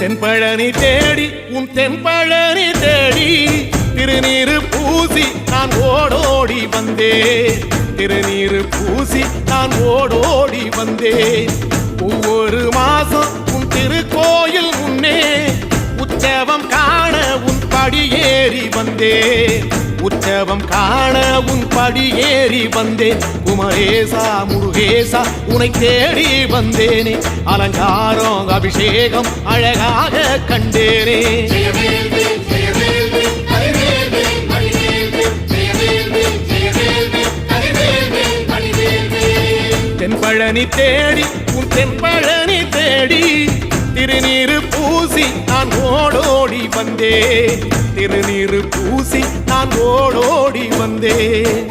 தென்பழனி தேடி உன் தென்பழனி தேடி திருநீரு பூசி நான் ஓடோடி வந்தேன். திருநீரு பூசி நான் ஓடோடி வந்தேன். ஒவ்வொரு மாசம் உன் திருக்கோயில் முன்னே உற்சவம் காண உன் படியேறி வந்தேன். உற்சவம் காண உன் படியேறி வந்தேன். குமரேசா முருகேசா உனை தேடி வந்தேனே. அலங்காரம் அபிஷேகம் அழகாக கண்டேனே. தென்பழனி தேடி உன் தென்பழனி தேடி திருநீரு பூசி நான் ஓடோடி வந்தேன். திருநீரு பூசி நான் ஓடோடி வந்தேன்.